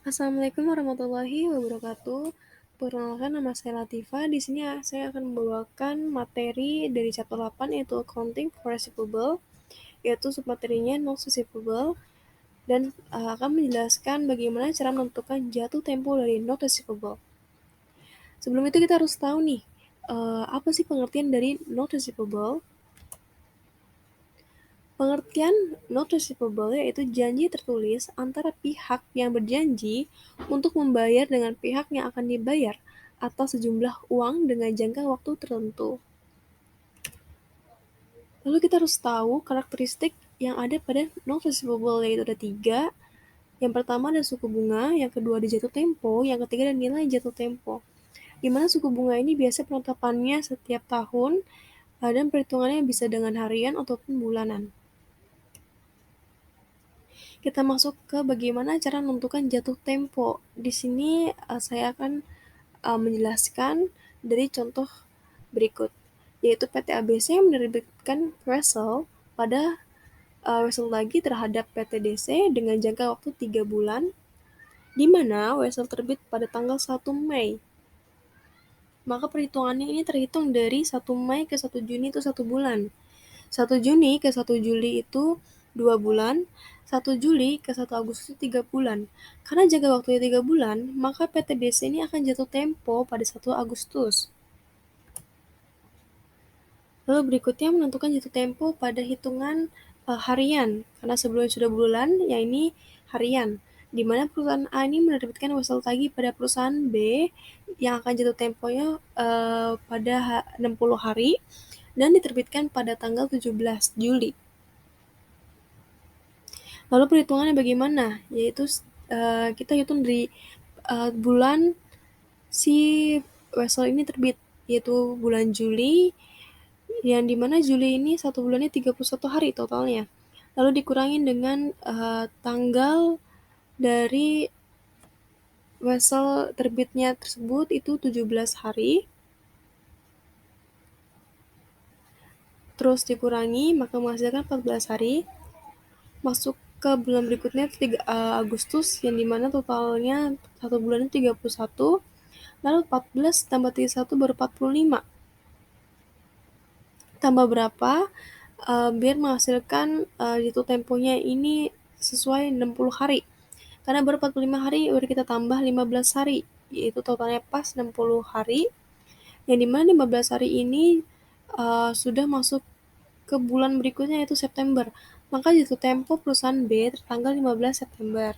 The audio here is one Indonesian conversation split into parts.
Assalamualaikum warahmatullahi wabarakatuh. Perkenalkan, nama saya Latifa. Di sini saya akan membawakan materi dari chapter 8 yaitu Accounting for Receivable, yaitu submaterinya Notes Receivable, dan akan menjelaskan bagaimana cara menentukan jatuh tempo dari Note Receivable. Sebelum itu kita harus tahu nih, apa sih pengertian dari Note Receivable? Pengertian note receivable yaitu janji tertulis antara pihak yang berjanji untuk membayar dengan pihak yang akan dibayar atau sejumlah uang dengan jangka waktu tertentu. Lalu kita harus tahu karakteristik yang ada pada note receivable, yaitu ada 3. Yang pertama ada suku bunga, yang kedua ada jatuh tempo, yang ketiga ada nilai jatuh tempo. Di mana suku bunga ini biasa penetapannya setiap tahun dan perhitungannya bisa dengan harian ataupun bulanan. Kita masuk ke bagaimana cara menentukan jatuh tempo. Di sini saya akan menjelaskan dari contoh berikut, yaitu PT ABC menerbitkan wesel pada wesel lagi terhadap PT DC dengan jangka waktu 3 bulan, di mana wesel terbit pada tanggal 1 Mei. Maka perhitungannya ini terhitung dari 1 Mei ke 1 Juni itu 1 bulan. 1 Juni ke 1 Juli itu 2 bulan, 1 Juli ke 1 Agustus itu 3 bulan. Karena jangka waktunya 3 bulan, maka PT DC ini akan jatuh tempo pada 1 Agustus. Lalu berikutnya menentukan jatuh tempo pada hitungan harian, karena sebelumnya sudah bulan, ya ini harian. Di mana perusahaan A ini menerbitkan wesel tagih pada perusahaan B yang akan jatuh temponya pada 60 hari dan diterbitkan pada tanggal 17 Juli. Lalu perhitungannya bagaimana? Yaitu kita hitung dari bulan si wesel ini terbit, yaitu bulan Juli, yang dimana Juli ini 1 bulannya 31 hari totalnya. Lalu dikurangin dengan tanggal dari wesel terbitnya tersebut itu 17 hari. Terus dikurangi, maka menghasilkan 14 hari. Masuk ke bulan berikutnya 3 Agustus, yang dimana totalnya 1 bulannya 31. Lalu 14 tambah 31 baru 45. Tambah berapa? Biar menghasilkan jatuh temponya ini sesuai 60 hari. Karena baru 45 hari, baru kita tambah 15 hari, yaitu totalnya pas 60 hari. Yang dimana 15 hari ini sudah masuk ke bulan berikutnya, yaitu September. Maka jatuh tempo perusahaan B tertanggal 15 September.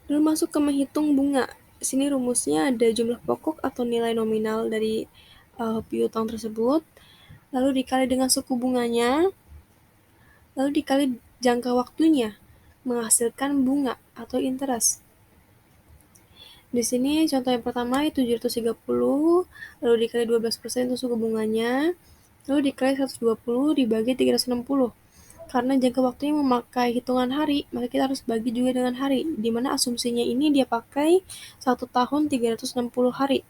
Lalu masuk ke menghitung bunga. Di sini rumusnya ada jumlah pokok atau nilai nominal dari piutang tersebut, lalu dikali dengan suku bunganya, lalu dikali jangka waktunya, menghasilkan bunga atau interest. Di sini contoh yang pertama itu 730, lalu dikali 12% itu suku bunganya, lalu dikali 120 dibagi 360. Karena jangka waktunya memakai hitungan hari, maka kita harus bagi juga dengan hari, di mana asumsinya ini dia pakai 1 tahun 360 hari.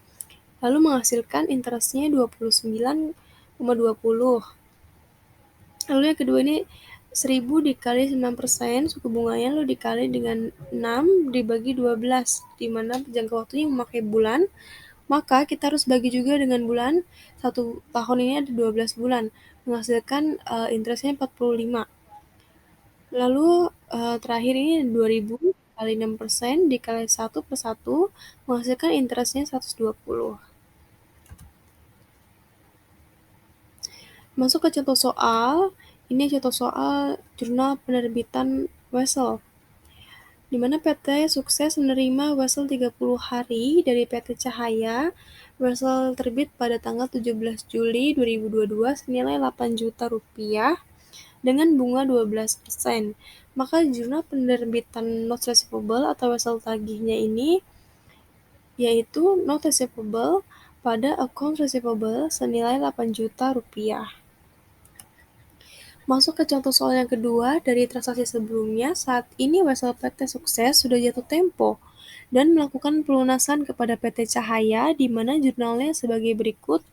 Lalu menghasilkan interestnya 29,20. Lalu yang kedua ini 1000 dikali 9%, suku bunganya lalu dikali dengan 6 dibagi 12, di mana jangka waktunya memakai bulan, maka kita harus bagi juga dengan bulan. 1 tahun ini ada 12 bulan, menghasilkan interestnya 45. Lalu terakhir ini 2000 kali 6% dikali 1/1 menghasilkan interestnya 120. Masuk ke contoh soal. Ini contoh soal jurnal penerbitan wesel, di mana PT sukses menerima wesel 30 hari dari PT Cahaya. Wesel terbit pada tanggal 17 Juli 2022 senilai 8 juta rupiah dengan bunga 12%. Maka jurnal penerbitan note receivable atau wesel tagihnya ini yaitu note receivable pada account receivable senilai 8 juta rupiah. Masuk ke contoh soal yang kedua, dari transaksi sebelumnya, saat ini wesel PT Sukses sudah jatuh tempo dan melakukan pelunasan kepada PT Cahaya, di mana jurnalnya sebagai berikut.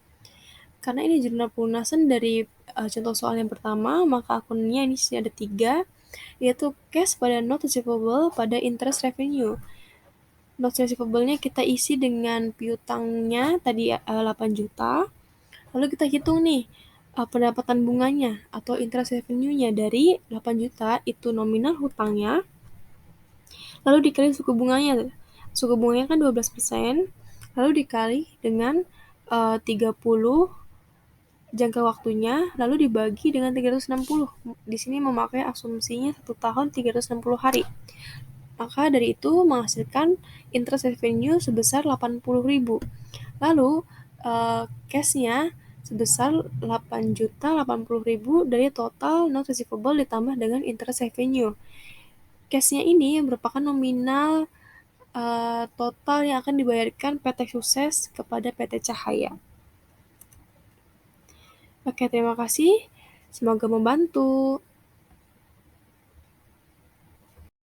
Karena ini jurnal pelunasan dari contoh soal yang pertama, maka akunnya ini ada 3. yaitu cash pada note receivable pada interest revenue. Note receivable-nya kita isi dengan piutangnya tadi 8 juta, lalu kita hitung nih pendapatan bunganya atau interest revenue-nya dari 8 juta itu nominal hutangnya, lalu dikali suku bunganya. Suku bunganya kan 12%, lalu dikali dengan 30 jangka waktunya, lalu dibagi dengan 360. Di sini memakai asumsinya 1 tahun 360 hari. Maka dari itu menghasilkan interest revenue sebesar 80.000. Lalu cash-nya sebesar 8.080.000 dari total note receivable ditambah dengan interest revenue. Cash-nya ini merupakan nominal total yang akan dibayarkan PT Sukses kepada PT Cahaya. Oke, terima kasih. Semoga membantu.